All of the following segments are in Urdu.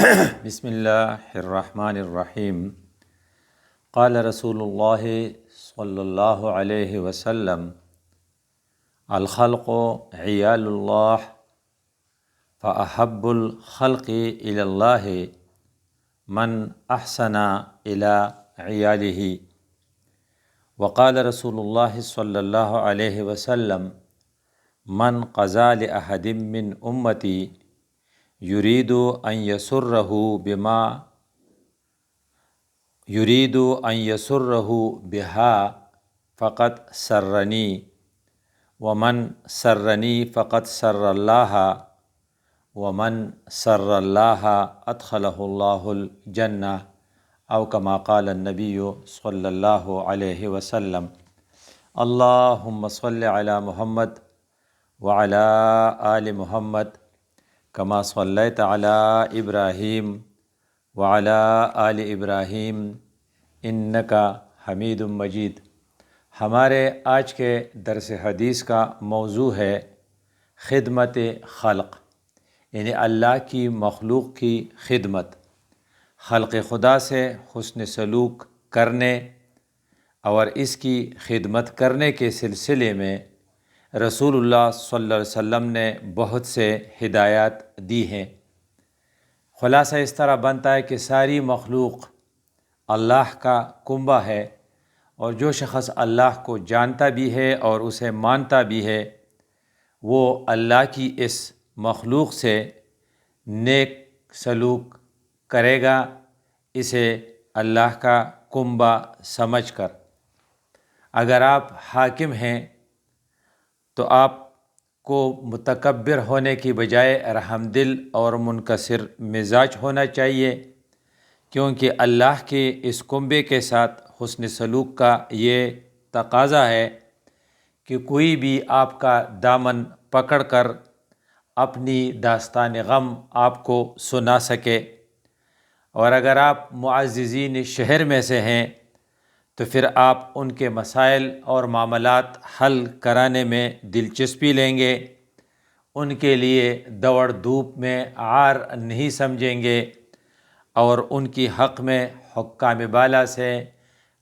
بسم اللہ الرحمن الرحیم قال رسول اللہ صلی اللہ علیہ وسلم الخلق عیال اللہ فأحب الخلق الی اللہ من احسن الی عیالہ وقال رسول اللہ صلی اللہ علیہ وسلم من قضى لأحد من امتی يريد أن يسره بها فقد سرني ومن سرني فقد سر الله ومن سر الله أدخله الله الجنة أو كما قال النبي صلى الله عليه وسلم اللهم صل على محمد وعلى آل محمد کما صلیت علی ابراہیم وعلی آل ابراہیم انک حمید مجید۔ ہمارے آج کے درس حدیث کا موضوع ہے خدمت خلق، یعنی اللہ کی مخلوق کی خدمت، خلق خدا سے حسن سلوک کرنے اور اس کی خدمت کرنے کے سلسلے میں رسول اللہ صلی اللہ علیہ وسلم نے بہت سے ہدایات دی ہیں۔ خلاصہ اس طرح بنتا ہے کہ ساری مخلوق اللہ کا کنبہ ہے، اور جو شخص اللہ کو جانتا بھی ہے اور اسے مانتا بھی ہے وہ اللہ کی اس مخلوق سے نیک سلوک کرے گا، اسے اللہ کا کنبہ سمجھ کر۔ اگر آپ حاکم ہیں تو آپ کو متکبر ہونے کی بجائے رحم دل اور منکسر مزاج ہونا چاہیے، کیونکہ اللہ کے اس کنبے کے ساتھ حسن سلوک کا یہ تقاضا ہے کہ کوئی بھی آپ کا دامن پکڑ کر اپنی داستان غم آپ کو سنا سکے، اور اگر آپ معززین شہر میں سے ہیں تو پھر آپ ان کے مسائل اور معاملات حل کرانے میں دلچسپی لیں گے، ان کے لیے دوڑ دھوپ میں عار نہیں سمجھیں گے، اور ان کی حق میں حکام بالا سے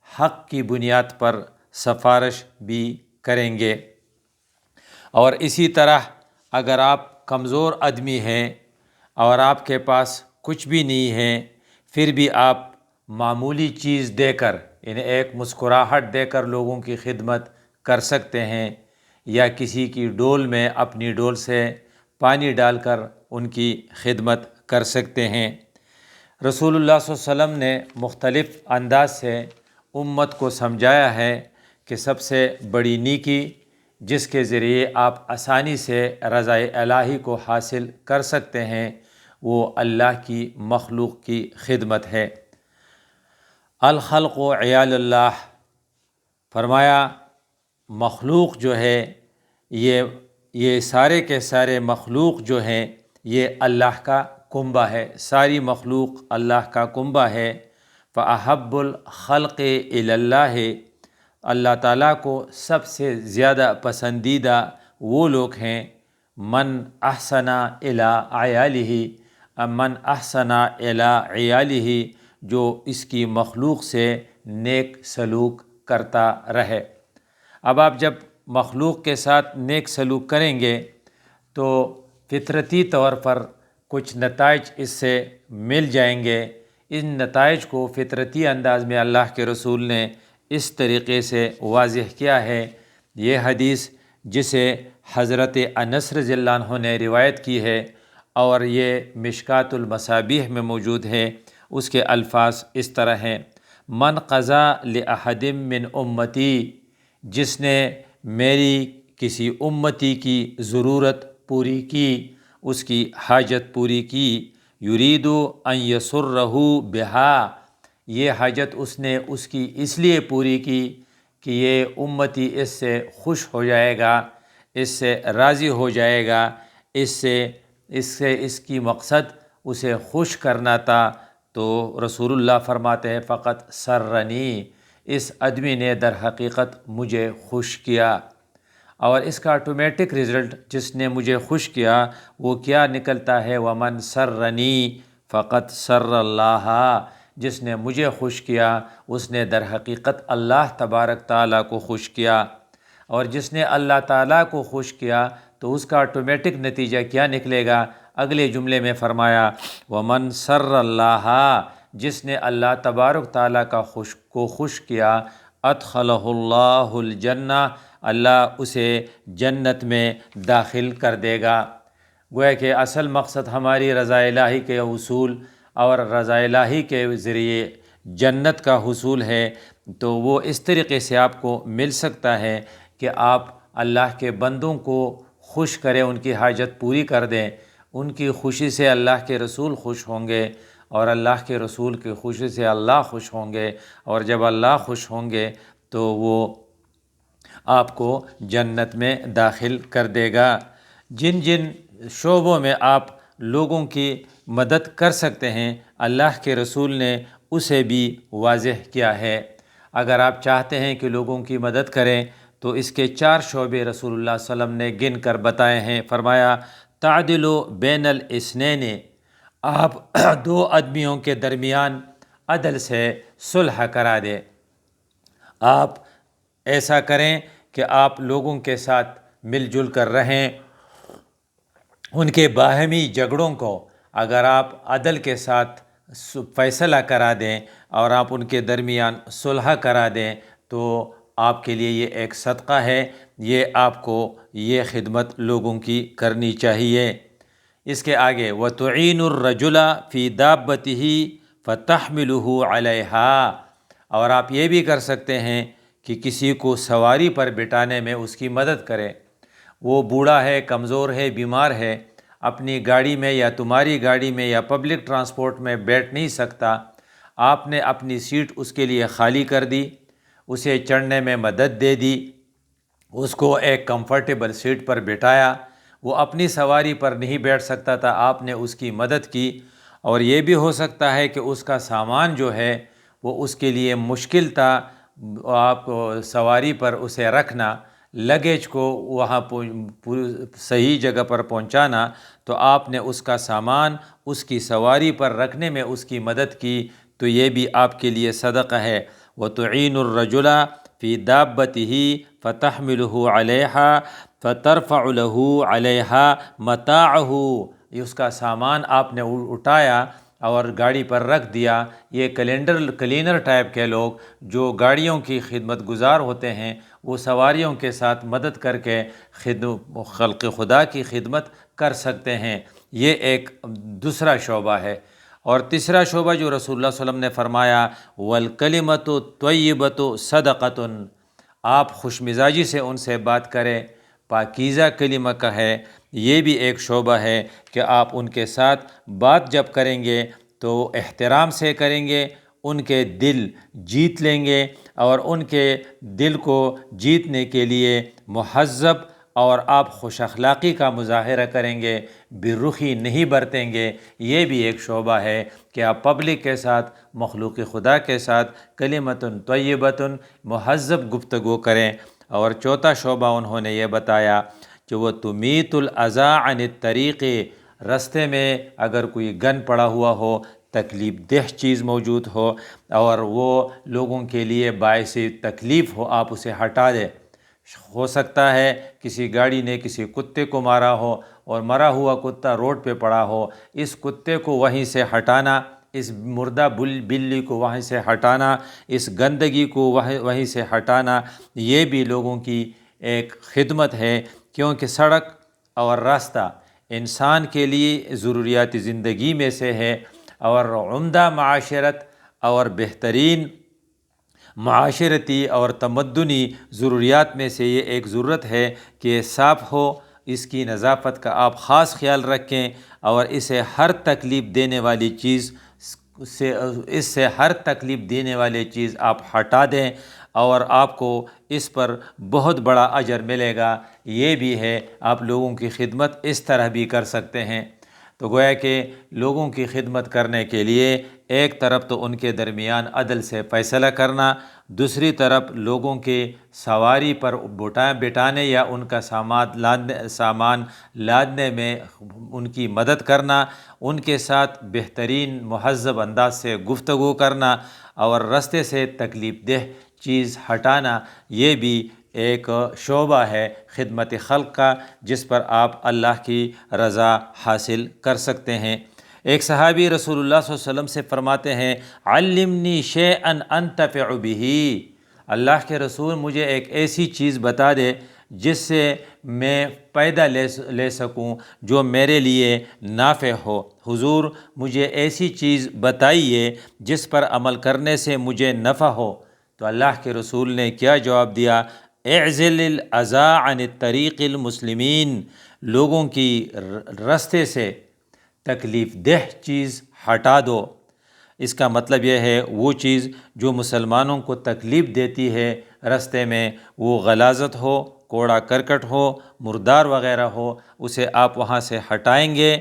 حق کی بنیاد پر سفارش بھی کریں گے۔ اور اسی طرح اگر آپ کمزور آدمی ہیں اور آپ کے پاس کچھ بھی نہیں ہے، پھر بھی آپ معمولی چیز دے کر، یعنی ایک مسکراہٹ دے کر لوگوں کی خدمت کر سکتے ہیں، یا کسی کی ڈول میں اپنی ڈول سے پانی ڈال کر ان کی خدمت کر سکتے ہیں۔ رسول اللہ صلی اللہ علیہ وسلم نے مختلف انداز سے امت کو سمجھایا ہے کہ سب سے بڑی نیکی جس کے ذریعے آپ آسانی سے رضا الہی کو حاصل کر سکتے ہیں وہ اللہ کی مخلوق کی خدمت ہے۔ الخلق عیال اللہ، فرمایا مخلوق جو ہے یہ سارے کے سارے مخلوق جو ہیں یہ اللہ کا کنبہ ہے، ساری مخلوق اللہ کا کنبہ ہے۔ فأحب الخلق الی اللہ، اللہ تعالیٰ کو سب سے زیادہ پسندیدہ وہ لوگ ہیں من احسن الی عیالہ، من احسن الی عیالہ، جو اس کی مخلوق سے نیک سلوک کرتا رہے۔ اب آپ جب مخلوق کے ساتھ نیک سلوک کریں گے تو فطرتی طور پر کچھ نتائج اس سے مل جائیں گے۔ ان نتائج کو فطرتی انداز میں اللہ کے رسول نے اس طریقے سے واضح کیا ہے۔ یہ حدیث جسے حضرت انس رضی اللہ عنہ نے روایت کی ہے اور یہ مشکات المصابیح میں موجود ہے، اس کے الفاظ اس طرح ہیں: من قضى لأحد من امتی، جس نے میری کسی امتی کی ضرورت پوری کی، اس کی حاجت پوری کی، یرید ان یسرہ بہا، یہ حاجت اس نے اس کی اس لیے پوری کی کہ یہ امتی اس سے خوش ہو جائے گا، اس سے راضی ہو جائے گا، اس کی مقصد اسے خوش کرنا تھا، تو رسول اللہ فرماتے ہیں فقط سرنی، اس آدمی نے در حقیقت مجھے خوش کیا۔ اور اس کا آٹومیٹک رزلٹ جس نے مجھے خوش کیا وہ کیا نکلتا ہے؟ ومن سرنی فقط سر اللہ، جس نے مجھے خوش کیا اس نے در حقیقت اللہ تبارک تعالیٰ کو خوش کیا، اور جس نے اللہ تعالیٰ کو خوش کیا تو اس کا آٹومیٹک نتیجہ کیا نکلے گا؟ اگلے جملے میں فرمایا ومن سر اللہ، جس نے اللہ تبارک تعالیٰ کو خوش کیا، ادخلہ اللہ الجنہ، اللہ اسے جنت میں داخل کر دے گا۔ گویا کہ اصل مقصد ہماری رضا الہی کے حصول اور رضا الہی کے ذریعے جنت کا حصول ہے، تو وہ اس طریقے سے آپ کو مل سکتا ہے کہ آپ اللہ کے بندوں کو خوش کریں، ان کی حاجت پوری کر دیں۔ ان کی خوشی سے اللہ کے رسول خوش ہوں گے، اور اللہ کے رسول کی خوشی سے اللہ خوش ہوں گے، اور جب اللہ خوش ہوں گے تو وہ آپ کو جنت میں داخل کر دے گا۔ جن جن شعبوں میں آپ لوگوں کی مدد کر سکتے ہیں، اللہ کے رسول نے اسے بھی واضح کیا ہے۔ اگر آپ چاہتے ہیں کہ لوگوں کی مدد کریں تو اس کے 4 شعبے رسول اللہ صلی اللہ علیہ وسلم نے گن کر بتائے ہیں۔ فرمایا تعدل بین الاثنین، آپ 2 آدمیوں کے درمیان عدل سے صلح کرا دیں۔ آپ ایسا کریں کہ آپ لوگوں کے ساتھ مل جل کر رہیں، ان کے باہمی جھگڑوں کو اگر آپ عدل کے ساتھ فیصلہ کرا دیں اور آپ ان کے درمیان صلح کرا دیں تو آپ کے لیے یہ ایک صدقہ ہے، یہ آپ کو یہ خدمت لوگوں کی کرنی چاہیے۔ اس کے آگے وَتُعِينُ الرَّجُلَ فِي دَابَّتِهِ فَتَحْمِلُهُ عَلَيْهَا، اور آپ یہ بھی کر سکتے ہیں کہ کسی کو سواری پر بٹھانے میں اس کی مدد کریں۔ وہ بوڑھا ہے، کمزور ہے، بیمار ہے، اپنی گاڑی میں یا تمہاری گاڑی میں یا پبلک ٹرانسپورٹ میں بیٹھ نہیں سکتا، آپ نے اپنی سیٹ اس کے لیے خالی کر دی، اسے چڑھنے میں مدد دے دی، اس کو ایک کمفرٹیبل سیٹ پر بٹھایا۔ وہ اپنی سواری پر نہیں بیٹھ سکتا تھا، آپ نے اس کی مدد کی۔ اور یہ بھی ہو سکتا ہے کہ اس کا سامان جو ہے وہ اس کے لیے مشکل تھا، آپ سواری پر اسے رکھنا، لگیج کو وہاں صحیح جگہ پر پہنچانا، تو آپ نے اس کا سامان اس کی سواری پر رکھنے میں اس کی مدد کی، تو یہ بھی آپ کے لیے صدقہ ہے۔ وَتُعِينُ الرَّجُلَ فِي دَابَّتِهِ فَتَحْمِلُهُ عَلَيْهَا فَتَرْفَعُ لَهُ عَلَيْهَا مَتَاعَهُ، اس کا سامان آپ نے اٹھایا اور گاڑی پر رکھ دیا۔ یہ کلینر ٹائپ کے لوگ جو گاڑیوں کی خدمت گزار ہوتے ہیں، وہ سواریوں کے ساتھ مدد کر کے خلق خدا کی خدمت کر سکتے ہیں۔ یہ ایک دوسرا شعبہ ہے۔ اور تیسرا شعبہ جو رسول اللہ صلی اللہ علیہ وسلم نے فرمایا وَالْكَلِمَةُ الطَّيِّبَةُ صَدَقَةٌ، آپ خوش مزاجی سے ان سے بات کریں، پاکیزہ کلمہ کا ہے۔ یہ بھی ایک شعبہ ہے کہ آپ ان کے ساتھ بات جب کریں گے تو احترام سے کریں گے، ان کے دل جیت لیں گے، اور ان کے دل کو جیتنے کے لیے مہذب اور آپ خوش اخلاقی کا مظاہرہ کریں گے، برخی نہیں برتیں گے۔ یہ بھی ایک شعبہ ہے کہ آپ پبلک کے ساتھ، مخلوق خدا کے ساتھ کلمۃ طیبۃ، مہذب گفتگو کریں۔ اور چوتھا شعبہ انہوں نے یہ بتایا کہ وہ تمیت الاذی عن الطریق، رستے میں اگر کوئی گن پڑا ہوا ہو، تکلیف دہ چیز موجود ہو اور وہ لوگوں کے لیے باعث تکلیف ہو، آپ اسے ہٹا دیں۔ ہو سکتا ہے کسی گاڑی نے کسی کتے کو مارا ہو اور مرا ہوا کتا روڈ پہ پڑا ہو، اس کتے کو وہیں سے ہٹانا، اس مردہ بلی کو وہیں سے ہٹانا، اس گندگی کو وہیں سے ہٹانا، یہ بھی لوگوں کی ایک خدمت ہے، کیونکہ سڑک اور راستہ انسان کے لیے ضروریات زندگی میں سے ہے، اور عمدہ معاشرت اور بہترین معاشرتی اور تمدنی ضروریات میں سے یہ ایک ضرورت ہے کہ یہ صاف ہو، اس کی نظافت کا آپ خاص خیال رکھیں، اور اسے ہر تکلیف دینے والی چیز اس سے ہر تکلیف دینے والی چیز آپ ہٹا دیں، اور آپ کو اس پر بہت بڑا اجر ملے گا۔ یہ بھی ہے، آپ لوگوں کی خدمت اس طرح بھی کر سکتے ہیں۔ تو گویا کہ لوگوں کی خدمت کرنے کے لیے ایک طرف تو ان کے درمیان عدل سے فیصلہ کرنا، دوسری طرف لوگوں کے سواری پر بٹانے یا ان کا سامان لادنے میں ان کی مدد کرنا، ان کے ساتھ بہترین مہذب انداز سے گفتگو کرنا اور راستے سے تکلیف دہ چیز ہٹانا، یہ بھی ایک شعبہ ہے خدمت خلق کا، جس پر آپ اللہ کی رضا حاصل کر سکتے ہیں۔ ایک صحابی رسول اللہ صلی اللہ علیہ وسلم سے فرماتے ہیں، علمنی شیئا انتفع بہ، اللہ کے رسول مجھے ایک ایسی چیز بتا دے جس سے میں فائدہ لے سکوں، جو میرے لیے نافع ہو۔ حضور مجھے ایسی چیز بتائیے جس پر عمل کرنے سے مجھے نفع ہو۔ تو اللہ کے رسول نے کیا جواب دیا، اعزل الاذى عن الطریق المسلمین، لوگوں کی راستے سے تکلیف دہ چیز ہٹا دو۔ اس کا مطلب یہ ہے وہ چیز جو مسلمانوں کو تکلیف دیتی ہے راستے میں، وہ غلاظت ہو، کوڑا کرکٹ ہو، مردار وغیرہ ہو، اسے آپ وہاں سے ہٹائیں گے،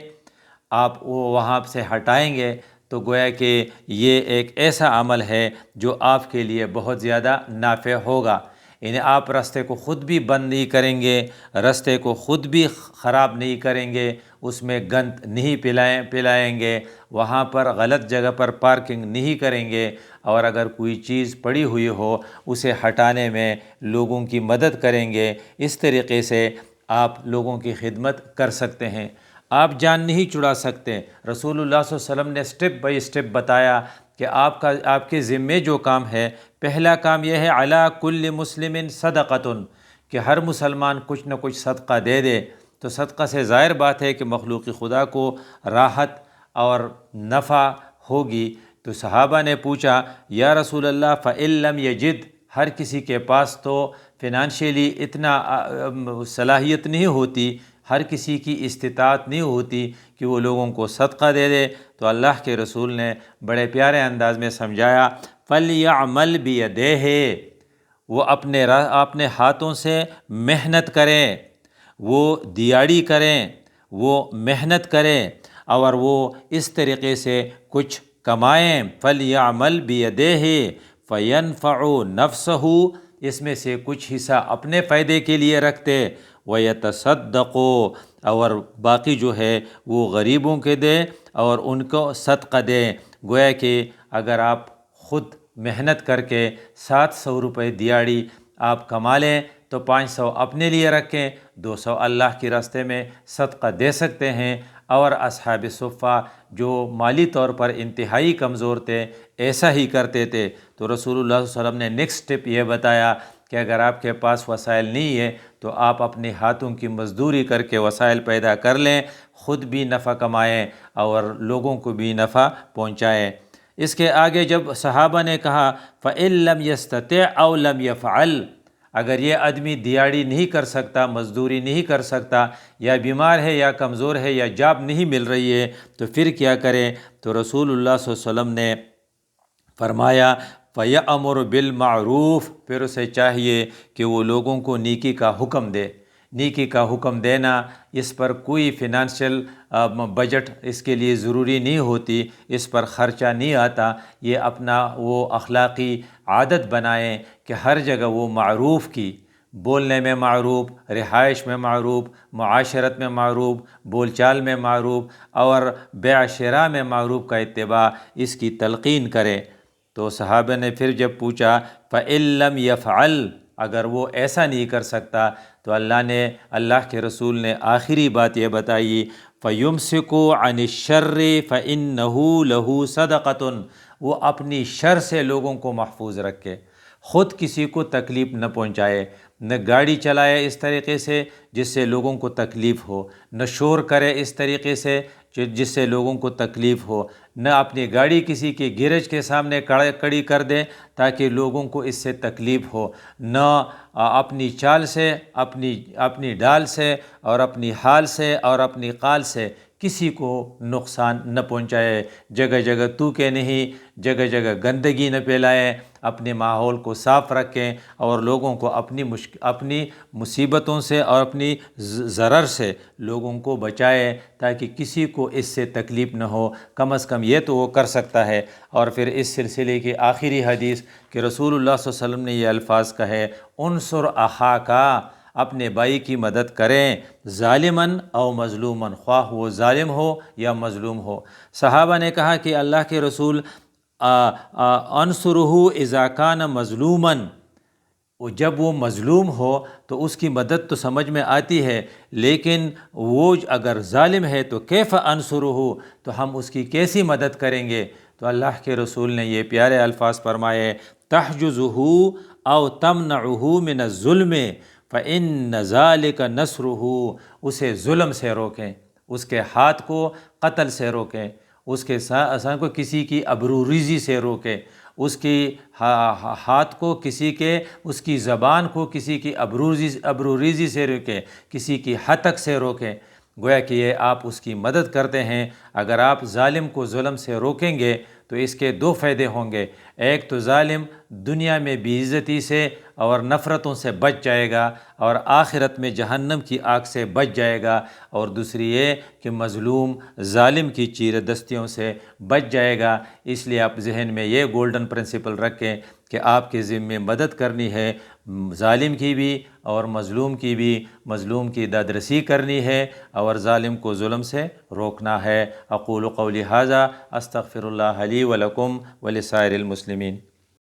وہاں سے ہٹائیں گے تو گویا کہ یہ ایک ایسا عمل ہے جو آپ کے لیے بہت زیادہ نافع ہوگا۔ یعنی آپ راستے کو خود بھی بند نہیں کریں گے، راستے کو خود بھی خراب نہیں کریں گے، اس میں گند نہیں پلائیں گے، وہاں پر غلط جگہ پر پارکنگ نہیں کریں گے، اور اگر کوئی چیز پڑی ہوئی ہو اسے ہٹانے میں لوگوں کی مدد کریں گے۔ اس طریقے سے آپ لوگوں کی خدمت کر سکتے ہیں۔ آپ جان نہیں چھڑا سکتے، رسول اللہ صلی اللہ علیہ وسلم نے سٹیپ بائی سٹیپ بتایا کہ آپ کے ذمے جو کام ہے، پہلا کام یہ ہے علی کل مسلم صدقۃ، کہ ہر مسلمان کچھ نہ کچھ صدقہ دے دے۔ تو صدقہ سے ظاہر بات ہے کہ مخلوق خدا کو راحت اور نفع ہوگی۔ تو صحابہ نے پوچھا، یا رسول اللہ فإن لم یجد، ہر کسی کے پاس تو فنانشیلی اتنا صلاحیت نہیں ہوتی، ہر کسی کی استطاعت نہیں ہوتی کہ وہ لوگوں کو صدقہ دے دے۔ تو اللہ کے رسول نے بڑے پیارے انداز میں سمجھایا، فَلْيَعْمَلْ بِيَدَيْهِ، وہ اپنے ہاتھوں سے محنت کریں، وہ دیاڑی کریں، وہ محنت کریں، اور وہ اس طریقے سے کچھ کمائیں۔ فَلْيَعْمَلْ بِيَدَيْهِ فَيَنْفَعُ نَفْسَهُ، اس میں سے کچھ حصہ اپنے فائدے کے لیے رکھتے، وَيَتَصَدَّقُ، اور باقی جو ہے وہ غریبوں کے دے اور ان کو صدقہ دیں۔ گویا کہ اگر آپ خود محنت کر کے 700 روپے دیاڑی آپ کما لیں تو 500 اپنے لیے رکھیں، 200 اللہ کے راستے میں صدقہ دے سکتے ہیں۔ اور اصحاب صفہ جو مالی طور پر انتہائی کمزور تھے ایسا ہی کرتے تھے۔ تو رسول اللہ صلی اللہ علیہ وسلم نے نیکسٹ سٹیپ یہ بتایا کہ اگر آپ کے پاس وسائل نہیں ہے تو آپ اپنے ہاتھوں کی مزدوری کر کے وسائل پیدا کر لیں، خود بھی نفع کمائیں اور لوگوں کو بھی نفع پہنچائیں۔ اس کے آگے جب صحابہ نے کہا فَإِن لَمْ يَسْتَطِعْ أَوْ لَمْ يَفْعَلْ، اگر یہ آدمی دیاڑی نہیں کر سکتا، مزدوری نہیں کر سکتا، یا بیمار ہے یا کمزور ہے یا جاب نہیں مل رہی ہے، تو پھر کیا کریں؟ تو رسول اللہ صلی اللہ علیہ وسلم نے فرمایا فَيَأْمُرُ بِالْمَعْرُوفِ، پھر اسے چاہیے کہ وہ لوگوں کو نیکی کا حکم دے۔ نیکی کا حکم دینا، اس پر کوئی فنانشل بجٹ اس کے لیے ضروری نہیں ہوتی، اس پر خرچہ نہیں آتا، یہ اپنا وہ اخلاقی عادت بنائیں کہ ہر جگہ وہ معروف کی، بولنے میں معروف، رہائش میں معروف، معاشرت میں معروف، بول چال میں معروف، اور بیع شراء میں معروف کا اتباع، اس کی تلقین کریں۔ تو صحابہ نے پھر جب پوچھا فَإِن لَمْ يَفْعَلْ، اگر وہ ایسا نہیں کر سکتا تو اللہ کے رسول نے آخری بات یہ بتائی فَيُمْسِكُ عَنِ الشَّرِّ فَإِنَّهُ لَهُ صَدَقَةٌ، وہ اپنی شر سے لوگوں کو محفوظ رکھے، خود کسی کو تکلیف نہ پہنچائے، نہ گاڑی چلائے اس طریقے سے جس سے لوگوں کو تکلیف ہو، نہ شور کرے اس طریقے سے جس سے لوگوں کو تکلیف ہو، نہ اپنی گاڑی کسی کے گیرج کے سامنے کھڑی کر دے تاکہ لوگوں کو اس سے تکلیف ہو، نہ اپنی چال سے، اپنی ڈال سے اور اپنی حال سے اور اپنی قال سے کسی کو نقصان نہ پہنچائے، جگہ جگہ تھوکے نہیں، جگہ جگہ گندگی نہ پھیلائیں، اپنے ماحول کو صاف رکھیں اور لوگوں کو اپنی مصیبتوں سے اور اپنی ضرر سے لوگوں کو بچائے، تاکہ کسی کو اس سے تکلیف نہ ہو، کم از کم یہ تو وہ کر سکتا ہے۔ اور پھر اس سلسلے کی آخری حدیث کہ رسول اللہ صلی اللہ علیہ وسلم نے یہ الفاظ کہے، انصر اخاکا، اپنے بھائی کی مدد کریں، ظالماً او مظلوماً، خواہ وہ ظالم ہو یا مظلوم ہو۔ صحابہ نے کہا کہ اللہ کے رسول انصرہ اذا کان مظلوماً، جب وہ مظلوم ہو تو اس کی مدد تو سمجھ میں آتی ہے، لیکن وہ اگر ظالم ہے تو کیف انصرہ، تو ہم اس کی کیسی مدد کریں گے؟ تو اللہ کے رسول نے یہ پیارے الفاظ فرمائے، تحجزہ او تمنعہ من الظلم فإن ذلک نصرہ، اسے ظلم سے روکیں، اس کے ہاتھ کو قتل سے روکیں، اس کے ساتھ کو کسی کی ابروریزی سے روکیں، اس کی ہاتھ کو کسی کے، اس کی زبان کو کسی کی ابروریزی سے روکیں، کسی کی ہتک سے روکیں۔ گویا کہ یہ آپ اس کی مدد کرتے ہیں۔ اگر آپ ظالم کو ظلم سے روکیں گے تو اس کے دو فائدے ہوں گے، ایک تو ظالم دنیا میں بے عزتی سے اور نفرتوں سے بچ جائے گا اور آخرت میں جہنم کی آگ سے بچ جائے گا، اور دوسری یہ کہ مظلوم ظالم کی چیر دستیوں سے بچ جائے گا۔ اس لیے آپ ذہن میں یہ گولڈن پرنسپل رکھیں کہ آپ کے ذمے مدد کرنی ہے، ظالم کی بھی اور مظلوم کی بھی، مظلوم کی دادرسی کرنی ہے اور ظالم کو ظلم سے روکنا ہے۔ اقول قولی ھذا استغفر اللہ لی ولکم ولسائر المسلمین۔